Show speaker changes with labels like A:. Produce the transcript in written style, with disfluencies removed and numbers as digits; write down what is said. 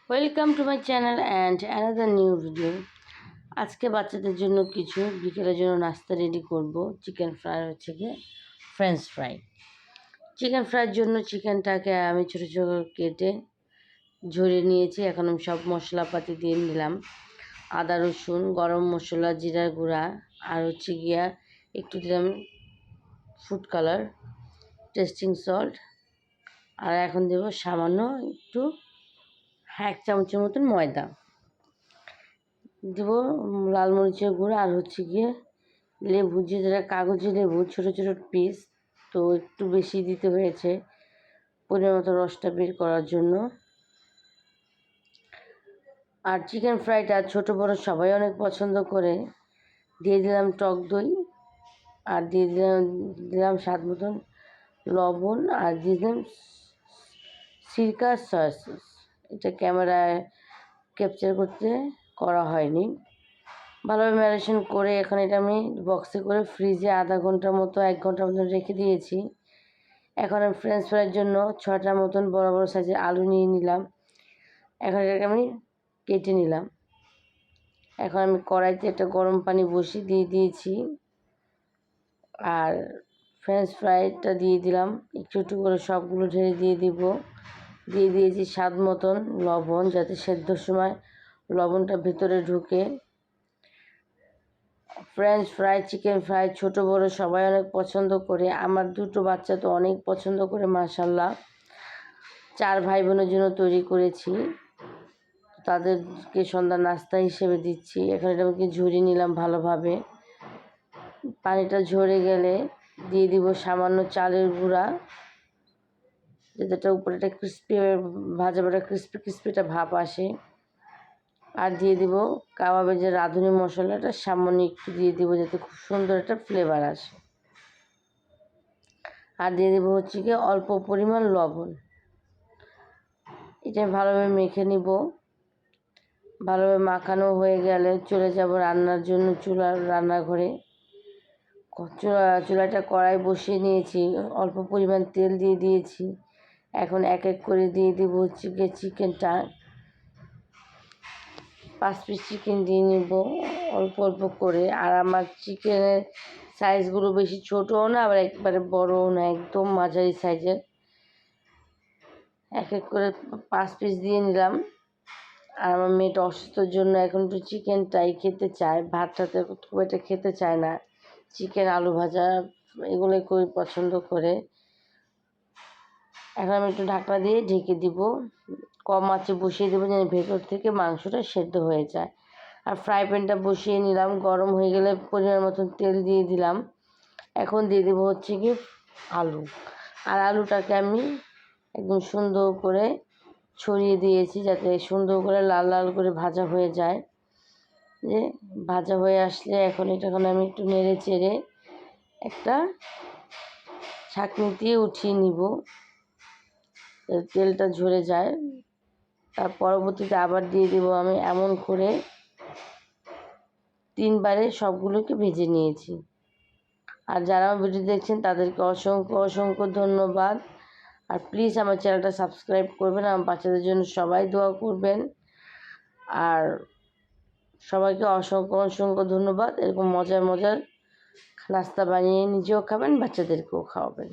A: Welcome to my channel and another new video. আজকে বাচ্চাদের জন্য কিছু বিকেলের জন্য নাস্তা রেডি করব। চিকেন ফ্রাই হচ্ছে গিয়ে ফ্রেঞ্চ ফ্রাই। চিকেন ফ্রাইয়ের জন্য চিকেনটাকে আমি ছোটো ছোটো কেটে ঝরিয়ে নিয়েছি। এখন আমি সব মশলাপাতি দিয়ে নিলাম। আদা রসুন, গরম মশলা, জিরার গুঁড়া, আর হচ্ছে গিয়া একটু দিলাম ফুড কালার, টেস্টিং সল্ট, আর এখন দেব সামান্য একটু 1 চামচের মতন ময়দা দেবো, লাল মরিচের গুঁড়ো, আর হচ্ছে গিয়ে লেবু, যেটা কাগজি লেবু ছোটো ছোটো পিস, তো একটু বেশি দিতে হয়েছে পরিমাণ মতো রসটা বের করার জন্য। আর চিকেন ফ্রাইটা ছোটো বড়ো সবাই অনেক পছন্দ করে। দিয়ে দিলাম টক দই, আর দিয়ে দিলাম স্বাদ মতন লবণ, আর দিয়ে দিলাম সিরকা সয়া সস। এটা ক্যামেরায় ক্যাপচার করা হয়নি। ভালোভাবে ম্যারিনেশন করে এখন এটা আমি বক্সে করে ফ্রিজে আধা ঘন্টার মতো 1 ঘন্টার মতন রেখে দিয়েছি। এখন আমি ফ্রেঞ্চ ফ্রাইয়ের জন্য 6টার মতন বড় বড় সাইজের আলু নিয়ে নিলাম। এখন এটাকে আমি কেটে নিলাম। এখন আমি কড়াইতে একটা গরম পানি বসিয়ে দিয়েছি, আর ফ্রেঞ্চ ফ্রাইটা দিয়ে দিলাম। একটু একটু করে সবগুলো ঢেলে দিয়ে দিয়েছি স্বাদ মতন লবণ, যাতে সেদ্ধর সময় লবণটা ভিতরে ঢুকে। ফ্রেঞ্চ ফ্রাই, চিকেন ফ্রাই ছোটো বড়ো সবাই অনেক পছন্দ করে। আমার 2টো বাচ্চা তো অনেক পছন্দ করে মাশাআল্লাহ। 4 ভাই বোনের জন্য তৈরি করেছি, তাদেরকে সন্ধ্যা নাস্তা হিসেবে দিচ্ছি। এখন এটাকে ঝরিয়ে নিলাম ভালোভাবে। পানিটা ঝরে গেলে দিয়ে দিব সামান্য চালের গুঁড়া, যেটা উপরে একটা ক্রিস্পি ভাজা ক্রিস্পিটা ভাব আসে। আর দিয়ে দিব কাবাবের যে রাঁধুনি মশলাটা সামান্য একটু দিয়ে দিব, যাতে খুব সুন্দর একটা ফ্লেভার আসে। আর দিয়ে দেবো হচ্ছে কি অল্প পরিমাণ লবণ। এটা ভালোভাবে মেখে নিব। ভালোভাবে মাখানো হয়ে গেলে চলে যাব রান্নার জন্য রান্নাঘরে। চুলাটা কড়াই বসিয়ে নিয়েছি, অল্প পরিমাণ তেল দিয়ে দিয়েছি। এখন এক এক করে দিয়ে দেবো হচ্ছে গিয়ে চিকেনটা। 5 পিস চিকেন দিয়ে নিব অল্প অল্প করে। আর আমার চিকেনের সাইজগুলো বেশি ছোটও না, আবার একবারে বড়ও না, একদম মাঝারি সাইজের। এক এক করে 5 পিস দিয়ে নিলাম। আর আমার মেয়েটা অসুস্থর জন্য এখন একটু চিকেনটাই খেতে চায়, ভাতটাতে খুব একটা খেতে চায় না। চিকেন, আলু ভাজা এগুলোই খুবই পছন্দ করে। এখন আমি একটু ঢাকনা দিয়ে ঢেকে দিব, কম আঁচে বসিয়ে দেবো, যেন ভেতর থেকে মাংসটা সেদ্ধ হয়ে যায়। আর ফ্রাই প্যানটা বসিয়ে নিলাম, গরম হয়ে গেলে পরিমাণ মতন তেল দিয়ে দিলাম। এখন দিয়ে দেবো হচ্ছে কি আলু। আর আলুটাকে আমি একদম সুন্দর করে ছড়িয়ে দিয়েছি, যাতে সুন্দর করে লাল লাল করে ভাজা হয়ে যায়। যে ভাজা হয়ে আসলে এখন আমি একটু নেড়ে চেড়ে একটা ছাঁকনি দিয়ে উঠিয়ে নিব, তেলটা ঝরে যায়। তার পরবর্তীতে আবার দিয়ে দেবো আমি এমন করে 3 বারে সবগুলোকে ভেজে নিয়েছি। আর যারা আমার ভিডিও দেখছেন তাদেরকে অসংখ্য অসংখ্য ধন্যবাদ। আর প্লিজ আমার চ্যানেলটা সাবস্ক্রাইব করবেন, আমার বাচ্চাদের জন্য সবাই দোয়া করবেন। আর সবাইকে অসংখ্য অসংখ্য ধন্যবাদ। এরকম মজার মজার নাস্তা বানিয়ে নিজেও খাবেন, বাচ্চাদেরকেও খাওয়াবেন।